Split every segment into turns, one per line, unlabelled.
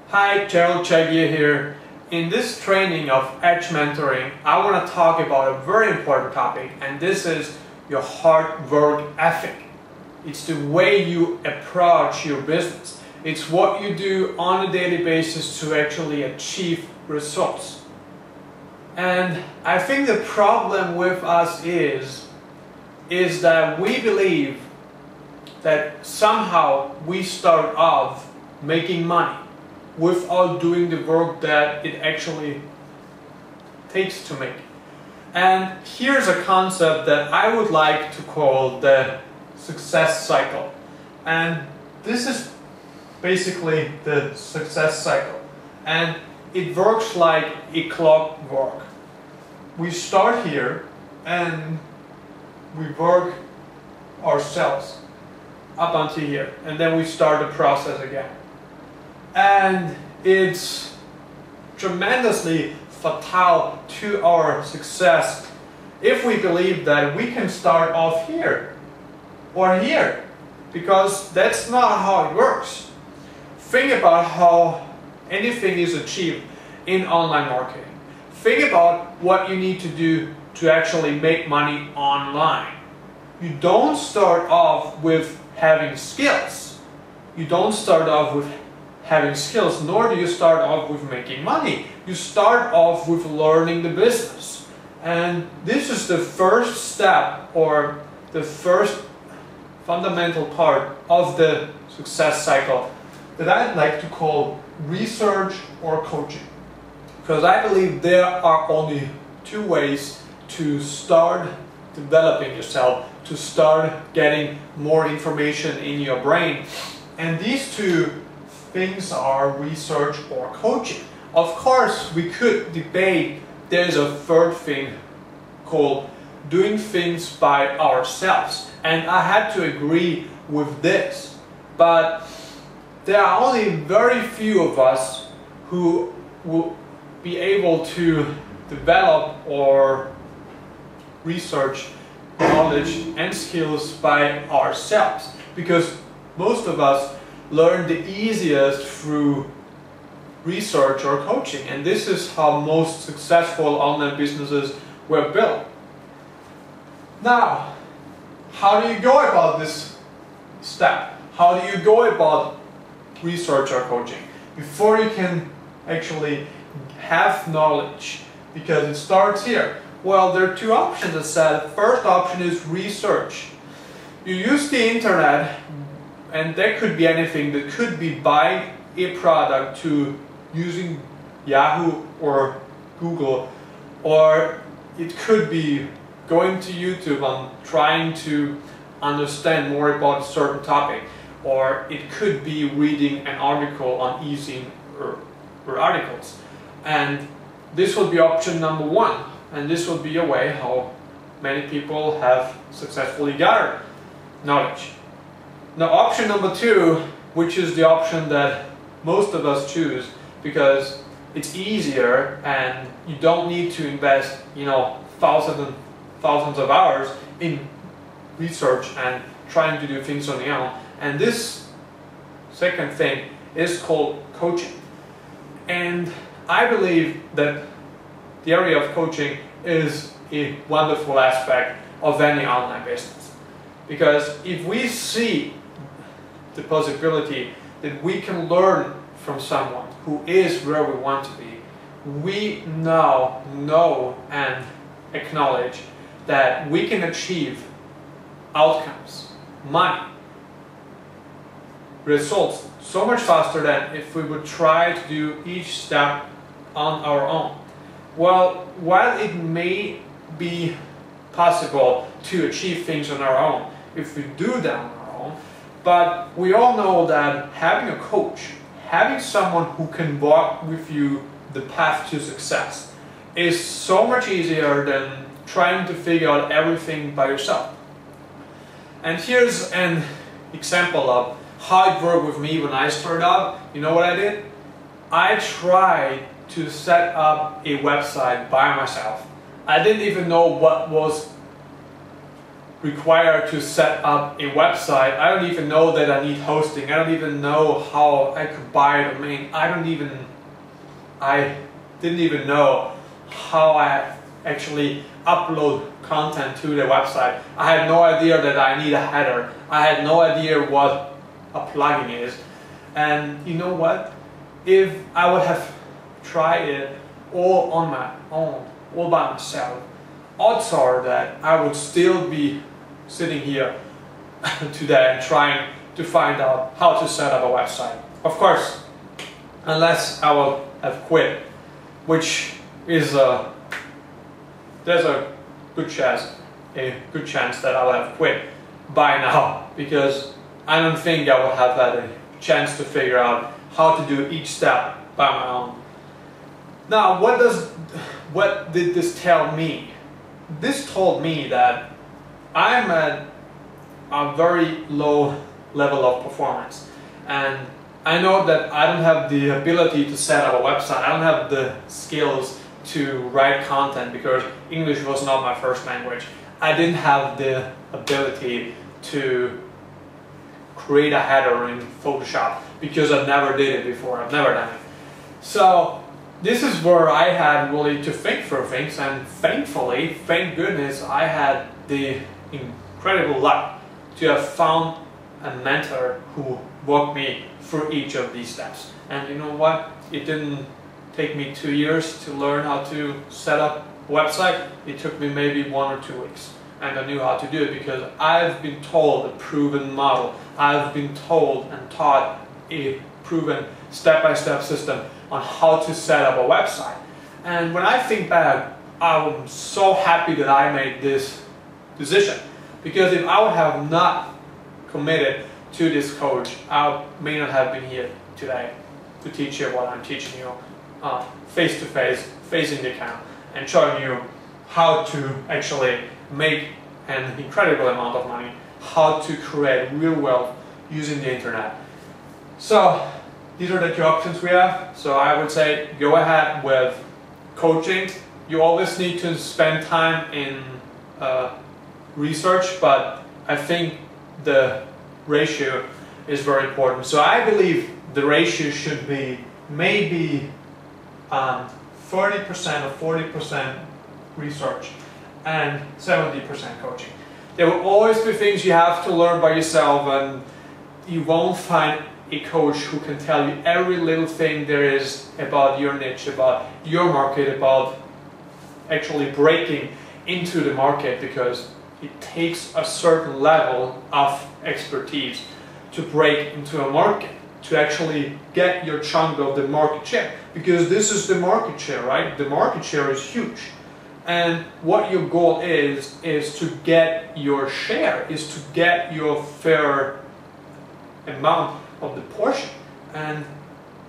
Hi, Gerald here. In this training of Edge Mentoring, I want to talk about a very important topic, and this is your hard work ethic. It's the way you approach your business. It's what you do on a daily basis to actually achieve results. And I think the problem with us is that we believe that somehow we start off making money without doing the work that it actually takes to make. And here's a concept that I would like to call the success cycle. And this is basically the success cycle. And it works like a clockwork. We start here and we work ourselves up until here. And then we start the process again. And it's tremendously fatal to our success if we believe that we can start off here or here, because that's not how it works. Think about how anything is achieved in online marketing. Think about what you need to do to actually make money online. You don't start off with having skills. You don't start off with having skills, nor do you start off with making money. You start off with learning the business. And this is the first step, or the first fundamental part of the success cycle that I'd like to call research or coaching. Because I believe there are only two ways to start developing yourself, to start getting more information in your brain. And these two things are research or coaching. Of course, we could debate there's a third thing called doing things by ourselves. And I had to agree with this. But there are only very few of us who will be able to develop or research knowledge and skills by ourselves. Because most of us learn the easiest through research or coaching, and this is how most successful online businesses were built. Now, how do you go about this step? How do you go about research or coaching before you can actually have knowledge? Because it starts here. Well, there are two options. As said, the first option is research. You use the internet, and that could be anything. That could be buying a product to using Yahoo or Google, or it could be going to YouTube and trying to understand more about a certain topic, or it could be reading an article on e-zine or articles. And this would be option number one, and this would be a way how many people have successfully gathered knowledge. Now, option number two, which is the option that most of us choose because it's easier and you don't need to invest, thousands and thousands of hours in research and trying to do things on your own. And this second thing is called coaching. And I believe that the area of coaching is a wonderful aspect of any online business. Because if we see the possibility that we can learn from someone who is where we want to be, we now know and acknowledge that we can achieve outcomes, money, results so much faster than if we would try to do each step on our own. Well, while it may be possible to achieve things on our own, if we do them on our own, but we all know that having a coach, having someone who can walk with you the path to success, is so much easier than trying to figure out everything by yourself. And here's an example of how it worked with me when I started out. You know what I did? I tried to set up a website by myself. I didn't even know what was
required to set up a website. I don't even know that I need hosting. I don't even know how I could buy a domain. I didn't even know how I actually upload content to the website. I had no idea that I need a header. I had no idea what a plugin is. And you know what? If I would have tried it all on my own, all by myself, odds are that I would still be sitting here today and trying to find out how to set up a website. Of course, unless I will have quit, which is there's a good chance that I would have quit by now, because I don't think I would have had a chance to figure out how to do each step by my own. Now, what did this tell me? This told me that I'm at a very low level of performance, and I know that I don't have the ability to set up a website. I don't have the skills to write content because English was not my first language. I didn't have the ability to create a header in Photoshop because I never did it before. I've never done it. So this is where I had really to think through things, and thankfully, thank goodness, I had the incredible luck to have found a mentor who walked me through each of these steps. And you know what? It didn't take me 2 years to learn how to set up a website. It took me maybe 1 or 2 weeks. And I knew how to do it because I've been told a proven model. I've been told and taught a proven step-by-step system on how to set up a website. And when I think back, I'm so happy that I made this decision, because if I would have not committed to this coach, I may not have been here today to teach you what I'm teaching you face to face, facing the camera, and showing you how to actually make an incredible amount of money, how to create real wealth using the internet. So these are the 2 options we have. So I would say go ahead with coaching. You always need to spend time in research, but I think the ratio is very important. So I believe the ratio should be maybe 30% or 40% research and 70% coaching. There will always be things you have to learn by yourself, and you won't find a coach who can tell you every little thing there is about your niche, about your market, about actually breaking into the market, because it takes a certain level of expertise to break into a market, to actually get your chunk of the market share, because this is the market share, right? The market share is huge. And what your goal is to get your share, is to get your fair amount of the portion. And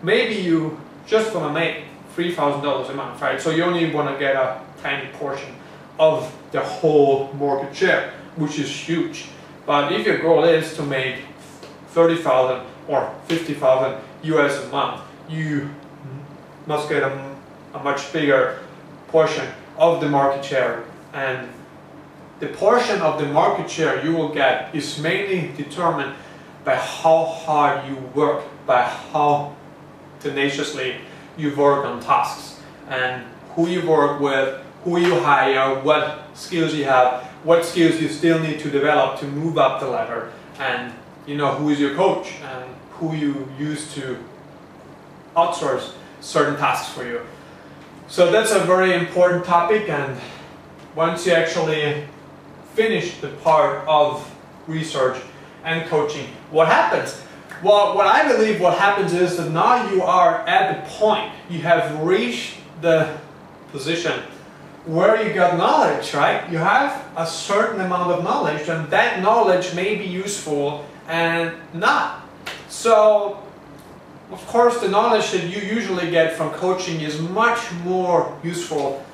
maybe you just want to make $3,000 a month, right? So you only want to get a tiny portion of the whole market share, which is huge. But if your goal is to make 30,000 or 50,000 US a month, you must get a much bigger portion of the market share. And the portion of the market share you will get is mainly determined by how hard you work, by how tenaciously you work on tasks, and who you work with, who you hire, what skills you have, what skills you still need to develop to move up the ladder, and you know, who is your coach and who you use to outsource certain tasks for you. So that's a very important topic, and once you actually finish the part of research and coaching, what happens? Well, what I believe what happens is that now you are at the point, you have reached the position where you got knowledge, right? You have a certain amount of knowledge, and that knowledge may be useful and not. So, of course, the knowledge that you usually get from coaching is much more useful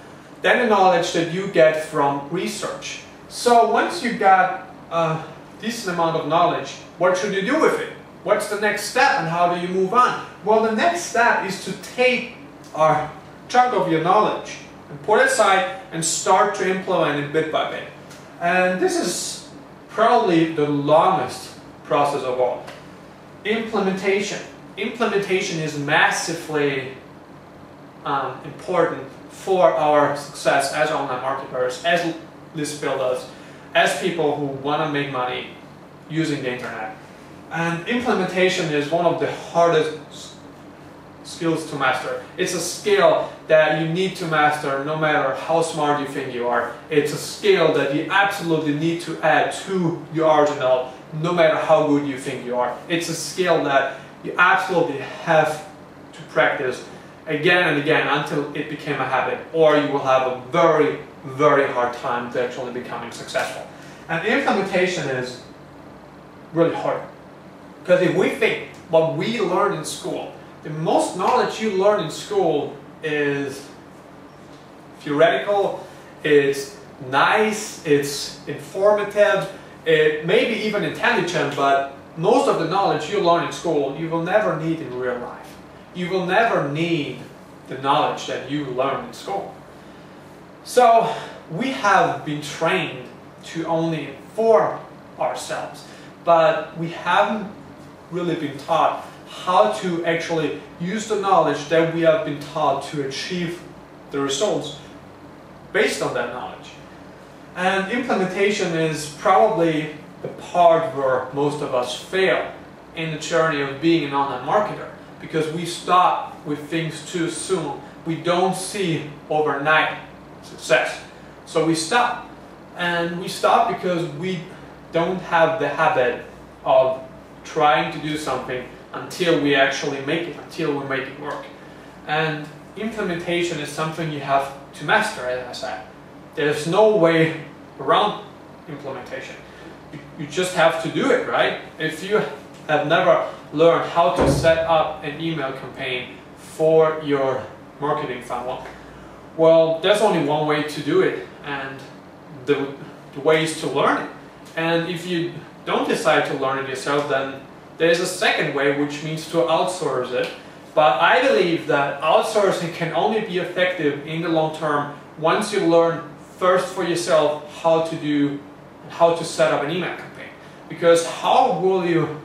than the knowledge that you get from research. So once you got a decent amount of knowledge, what should you do with it? What's the next step, and how do you move on? Well, the next step is to take a chunk of your knowledge and put it aside and start to implement it bit by bit. And this is
probably the longest process of all. Implementation. Implementation is massively important for our success as online marketers, as list builders, as people who want to make money using the internet. And implementation is one of the hardest skills to master. It's a skill that you need to master no matter how smart you think you are. It's a skill that you absolutely need to add to your arsenal no matter how good you think you are. It's a skill that you absolutely have to practice again and again until it became a habit, or you will have a very, very hard time to actually becoming successful. And implementation is really hard. Because if we think what we learn in school, the most knowledge you learn in school is theoretical, it's nice, it's informative, it may be even intelligent, but most of the knowledge you learn in school you will never need in real life. You will never need the knowledge that you learn in school. So we have been trained to only inform ourselves, but we haven't really been taught how to actually use the knowledge that we have been taught to achieve the results based on that knowledge. And implementation is probably the part where most of us fail in the journey of being an online marketer, because we stop with things too soon. We don't see overnight success. So we stop. And we stop because we don't have the habit of trying to do something until we actually make it, until we make it work. And implementation is something you have to master, as I said. There's no way around implementation. You just have to do it, right? If you have never learned how to set up an email campaign for your marketing funnel, well, there's only one way to do it, and the way is to learn it. And if you don't decide to learn it yourself, then there's a second way, which means to outsource it. But I believe that outsourcing can only be effective in the long term once you learn first for yourself how to set up an email campaign. Because how will you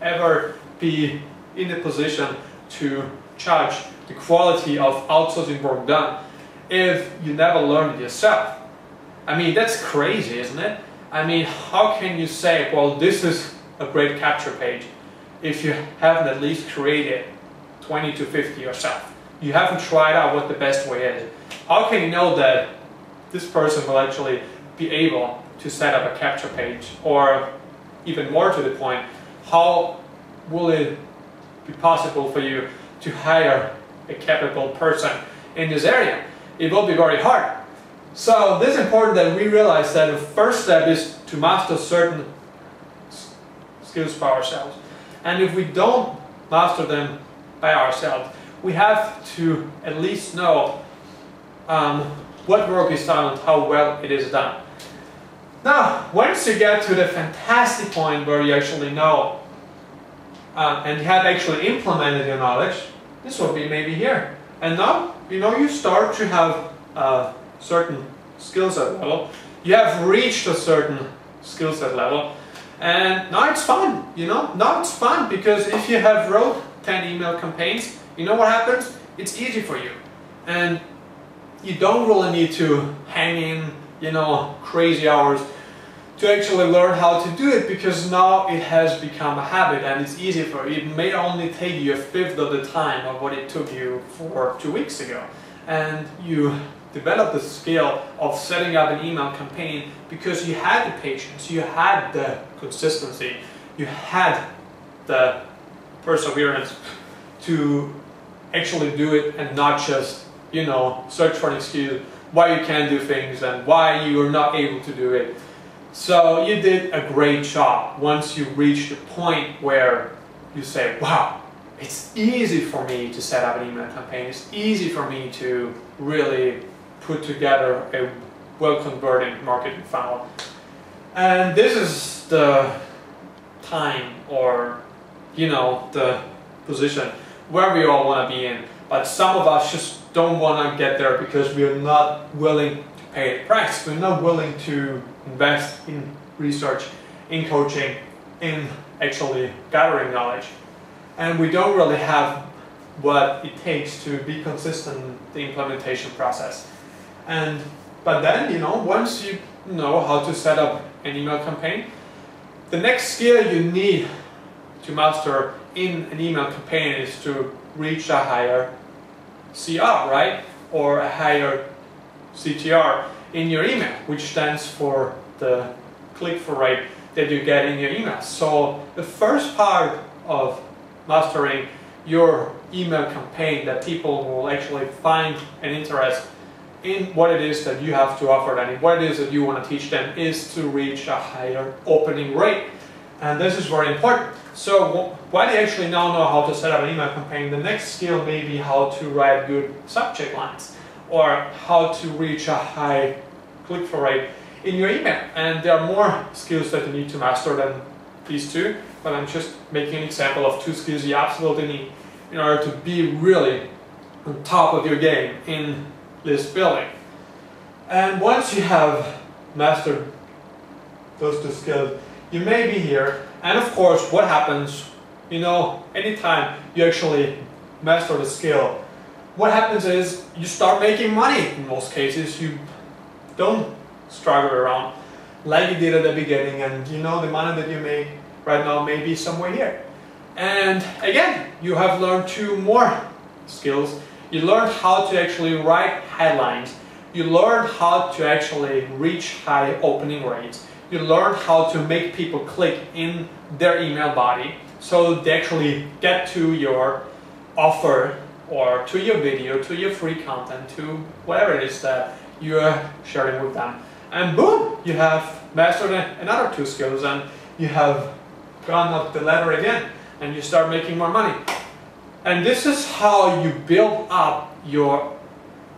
ever be in a position to judge the quality of outsourcing work done if you never learn it yourself? I mean, that's crazy, isn't it? I mean, how can you say, well, this is a great capture page if you haven't at least created 20 to 50 yourself? You haven't tried out what the best way is. How can you know that this person will actually be able to set up a capture page? Or even more to the point, how will it be possible for you to hire a capable person in this area? It will be very hard. So this is important that we realize that the first step is to master certain skills by ourselves. And if we don't master them by ourselves, we have to at least know what work is done and how well it is done. Now, once you get to the fantastic point where you actually know and you have actually implemented your knowledge, this will be maybe here. And now, you start to have certain skill set level. You have reached a certain skill set level. And now it's fun, Now it's fun because if you have wrote 10 email campaigns, you know what happens? It's easy for you. And you don't really need to hang in, crazy hours to actually learn how to do it, because now it has become a habit and it's easy for you. It may only take you a fifth of the time of what it took you for 2 weeks ago. And you develop the skill of setting up an email campaign because you had the patience, you had the consistency, you had the perseverance to actually do it and not just, search for an excuse why you can't do things and why you are not able to do it. So you did a great job once you reach the point where you say, wow, it's easy for me to set up an email campaign, it's easy for me to really put together a well-converting marketing funnel. And this is the time or, the position where we all want to be in. But some of us just don't want to get there because we are not willing to pay the price. We're not willing to invest in research, in coaching, in actually gathering knowledge. And we don't really have what it takes to be consistent in the implementation process. But then, you know, once you know how to set up an email campaign, the next skill you need to master in an email campaign is to reach a higher CR, right? Or a higher CTR in your email, which stands for the click-through rate that you get in your email. So the first part of mastering your email campaign, that people will actually find an interest in what it is that you have to offer them, and what it is that you want to teach them, is to reach a higher opening rate. And this is very important. So while you actually now know how to set up an email campaign, the next skill may be how to write good subject lines, or how to reach a high click-through rate in your email. And there are more skills that you need to master than these two, but I'm just making an example of two skills you absolutely need in order to be really on top of your game in list building. And once you have mastered those two skills, you may be here. And of course, what happens, you know, anytime you actually master the skill, what happens is you start making money. In most cases, you don't struggle around like you did at the beginning, and you know, the money that you make right now may be somewhere here. And again, you have learned two more skills. You learned how to actually write headlines. You learned how to actually reach high opening rates. You learned how to make people click in their email body so they actually get to your offer, or to your video, to your free content, to whatever it is that you're sharing with them. And boom, you have mastered another two skills, and you have gone up the ladder again, and you start making more money. And this is how you build up your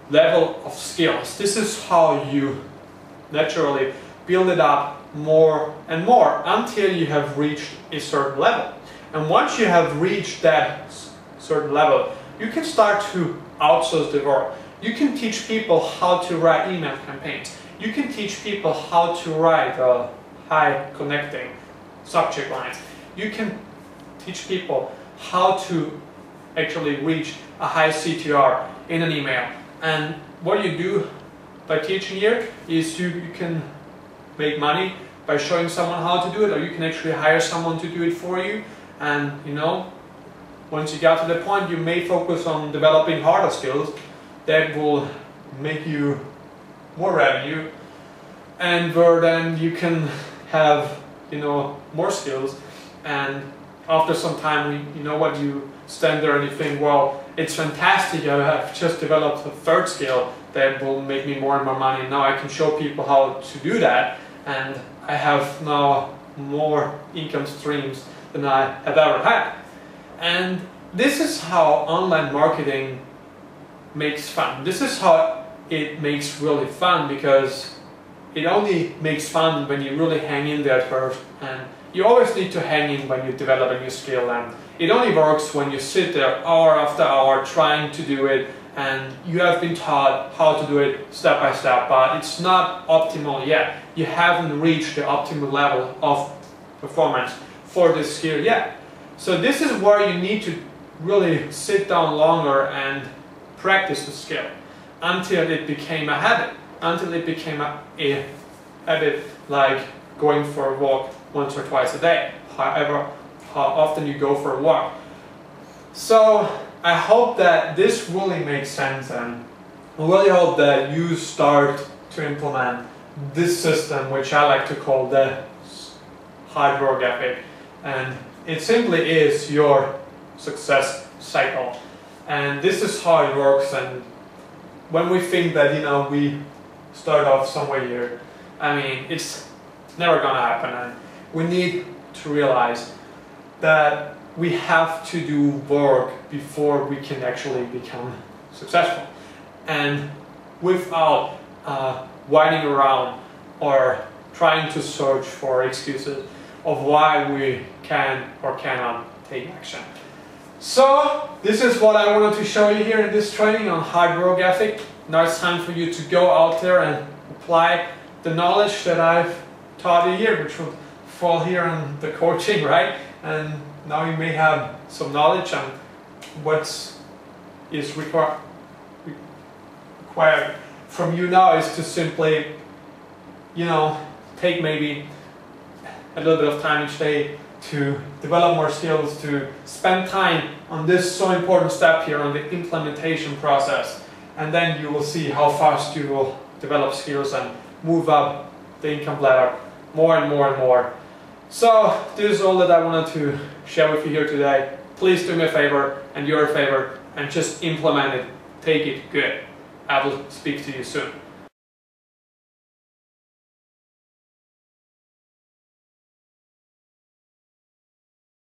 level of skills. This is how you naturally build it up more and more until you have reached a certain level. And once you have reached that certain level, you can start to outsource the work. You can teach people how to write email campaigns. You can teach people how to write high connecting subject lines. You can teach people how to actually reach a high CTR in an email. And what you do by teaching here is you can make money by showing someone how to do it, or you can actually hire someone to do it for you. And you know, once you get to the point, you may focus on developing harder skills that will make you more revenue, and where then you can have, you know, more skills. And after some time, you know what, you stand there and you think, well, it's fantastic, I have just developed a third skill that will make me more and more money. Now I can show people how to do that, and I have now more income streams than I have ever had. And this is how online marketing makes fun. This is how it makes really fun, because it only makes fun when you really hang in there first. And you always need to hang in when you develop a new skill, and it only works when you sit there hour after hour trying to do it, and you have been taught how to do it step by step, but it's not optimal yet. You haven't reached the optimal level of performance for this skill yet. So this is where you need to really sit down longer and practice the skill until it became a habit, until it became a habit, like going for a walk once or twice a day, however how often you go for a walk. So I hope that this really makes sense, and I really hope that you start to implement this system, which I like to call the hard work ethic. And it simply is your success cycle. And this is how it works. And when we think that, you know, we start off somewhere here, I mean, it's never gonna happen. And we need to realize that we have to do work before we can actually become successful. And without whining around or trying to search for excuses of why we can or cannot take action. So this is what I wanted to show you here in this training on hard work ethic. Now it's time for you to go out there and apply the knowledge that I've taught you here, which would fall here on the coaching, right? And now you may have some knowledge on what is required from you now is to simply, you know, take maybe a little bit of time each day to develop more skills, to spend time on this so important step here on the implementation process, and then you will see how fast you will develop skills and move up the income ladder more and more and more. So this is all that I wanted to share with you here today. Please do me a favor and your favor and just implement it. Take it good. I will speak to you soon.